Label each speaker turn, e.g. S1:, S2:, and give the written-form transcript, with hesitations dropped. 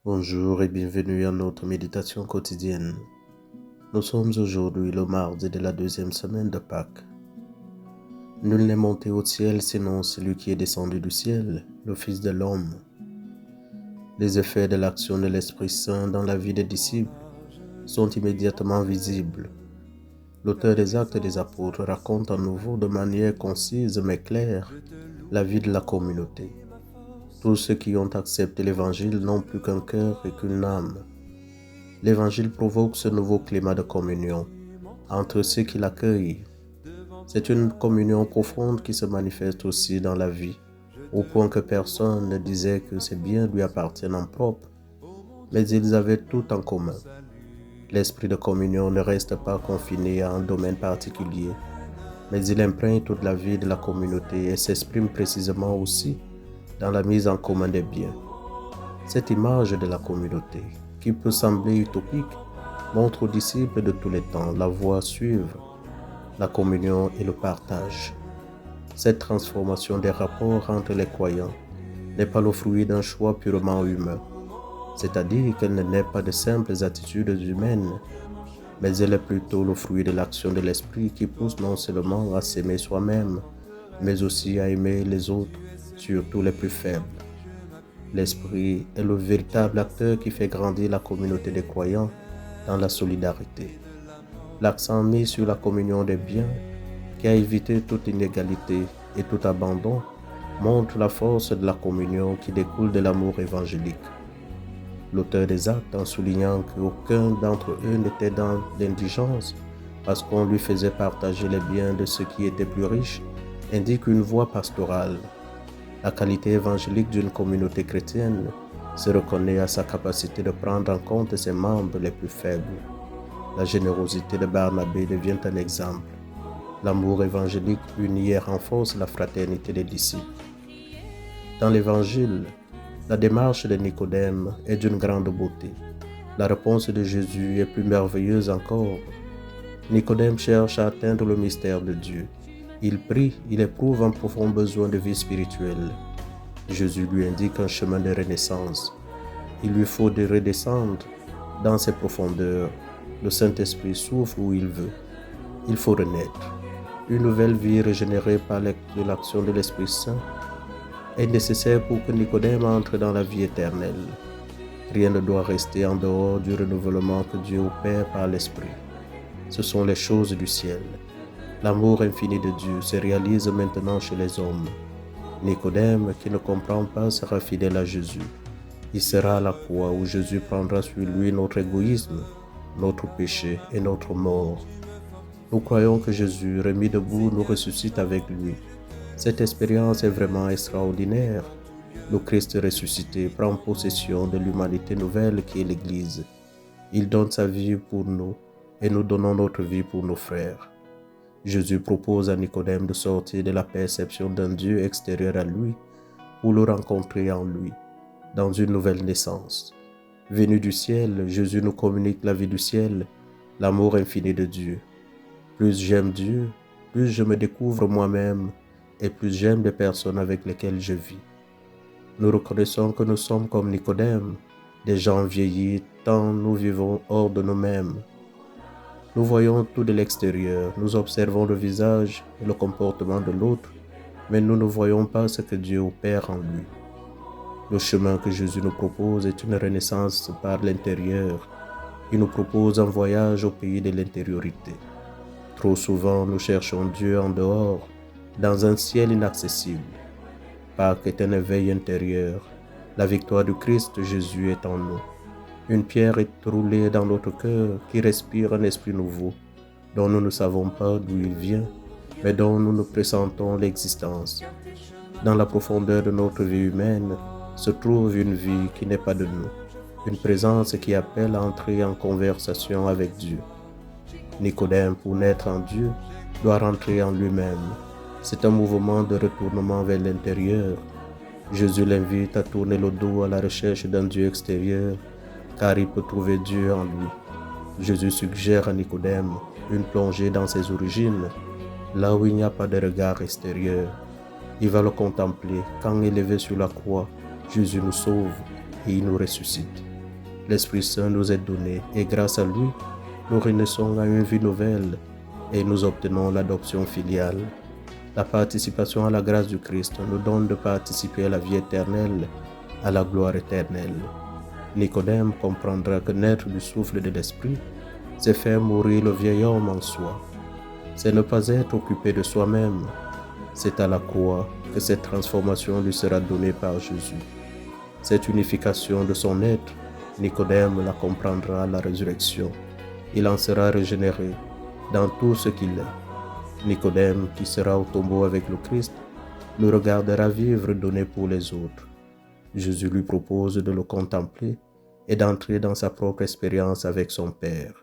S1: Bonjour et bienvenue à notre méditation quotidienne. Nous sommes aujourd'hui le mardi de la deuxième semaine de Pâques. Nul n'est monté au ciel sinon celui qui est descendu du ciel, le Fils de l'homme. Les effets de l'action de l'Esprit Saint dans la vie des disciples sont immédiatement visibles. L'auteur des Actes des Apôtres raconte à nouveau de manière concise mais claire la vie de la communauté. Tous ceux qui ont accepté l'Évangile n'ont plus qu'un cœur et qu'une âme. L'Évangile provoque ce nouveau climat de communion entre ceux qui l'accueillent. C'est une communion profonde qui se manifeste aussi dans la vie, au point que personne ne disait que ces biens lui appartiennent en propre, mais ils avaient tout en commun. L'esprit de communion ne reste pas confiné à un domaine particulier, mais il imprègne toute la vie de la communauté et s'exprime précisément aussi dans la mise en commun des biens. Cette image de la communauté, qui peut sembler utopique, montre aux disciples de tous les temps la voie à suivre, la communion et le partage. Cette transformation des rapports entre les croyants n'est pas le fruit d'un choix purement humain, c'est-à-dire qu'elle ne naît pas de simples attitudes humaines, mais elle est plutôt le fruit de l'action de l'esprit qui pousse non seulement à s'aimer soi-même, mais aussi à aimer les autres, surtout les plus faibles. L'esprit est le véritable acteur qui fait grandir la communauté des croyants dans la solidarité. L'accent mis sur la communion des biens, qui a évité toute inégalité et tout abandon, montre la force de la communion qui découle de l'amour évangélique. L'auteur des Actes, en soulignant qu'aucun d'entre eux n'était dans l'indigence parce qu'on lui faisait partager les biens de ceux qui étaient plus riches, indique une voie pastorale. La qualité évangélique d'une communauté chrétienne se reconnaît à sa capacité de prendre en compte ses membres les plus faibles. La générosité de Barnabé devient un exemple. L'amour évangélique unit et renforce la fraternité des disciples. Dans l'Évangile, la démarche de Nicodème est d'une grande beauté. La réponse de Jésus est plus merveilleuse encore. Nicodème cherche à atteindre le mystère de Dieu. Il prie, il éprouve un profond besoin de vie spirituelle. Jésus lui indique un chemin de renaissance. Il lui faut de redescendre dans ses profondeurs. Le Saint-Esprit souffle où il veut. Il faut renaître. Une nouvelle vie régénérée par l'action de l'Esprit Saint est nécessaire pour que Nicodème entre dans la vie éternelle. Rien ne doit rester en dehors du renouvellement que Dieu opère par l'Esprit. Ce sont les choses du ciel. L'amour infini de Dieu se réalise maintenant chez les hommes. Nicodème, qui ne comprend pas, sera fidèle à Jésus. Il sera à la croix où Jésus prendra sur lui notre égoïsme, notre péché et notre mort. Nous croyons que Jésus, remis debout, nous ressuscite avec lui. Cette expérience est vraiment extraordinaire. Le Christ ressuscité prend possession de l'humanité nouvelle qui est l'Église. Il donne sa vie pour nous et nous donnons notre vie pour nos frères. Jésus propose à Nicodème de sortir de la perception d'un Dieu extérieur à lui pour le rencontrer en lui, dans une nouvelle naissance. Venu du ciel, Jésus nous communique la vie du ciel, l'amour infini de Dieu. Plus j'aime Dieu, plus je me découvre moi-même et plus j'aime les personnes avec lesquelles je vis. Nous reconnaissons que nous sommes comme Nicodème, des gens vieillis tant nous vivons hors de nous-mêmes. Nous voyons tout de l'extérieur, nous observons le visage et le comportement de l'autre, mais nous ne voyons pas ce que Dieu opère en lui. Le chemin que Jésus nous propose est une renaissance par l'intérieur. Il nous propose un voyage au pays de l'intériorité. Trop souvent, nous cherchons Dieu en dehors, dans un ciel inaccessible. Pâques est un éveil intérieur. La victoire du Christ Jésus est en nous. Une pierre est roulée dans notre cœur qui respire un esprit nouveau, dont nous ne savons pas d'où il vient, mais dont nous ne pressentons l'existence. Dans la profondeur de notre vie humaine se trouve une vie qui n'est pas de nous, une présence qui appelle à entrer en conversation avec Dieu. Nicodème, pour naître en Dieu, doit rentrer en lui-même. C'est un mouvement de retournement vers l'intérieur. Jésus l'invite à tourner le dos à la recherche d'un Dieu extérieur, car il peut trouver Dieu en lui. Jésus suggère à Nicodème une plongée dans ses origines, là où il n'y a pas de regard extérieur. Il va le contempler quand, élevé sur la croix, Jésus nous sauve et il nous ressuscite. L'Esprit Saint nous est donné et grâce à lui, nous renaissons à une vie nouvelle et nous obtenons l'adoption filiale. La participation à la grâce du Christ nous donne de participer à la vie éternelle, à la gloire éternelle. Nicodème comprendra que naître du souffle de l'Esprit, c'est faire mourir le vieil homme en soi. C'est ne pas être occupé de soi-même. C'est à la croix que cette transformation lui sera donnée par Jésus. Cette unification de son être, Nicodème la comprendra à la résurrection. Il en sera régénéré dans tout ce qu'il est. Nicodème, qui sera au tombeau avec le Christ, le regardera vivre donné pour les autres. Jésus lui propose de le contempler et d'entrer dans sa propre expérience avec son Père.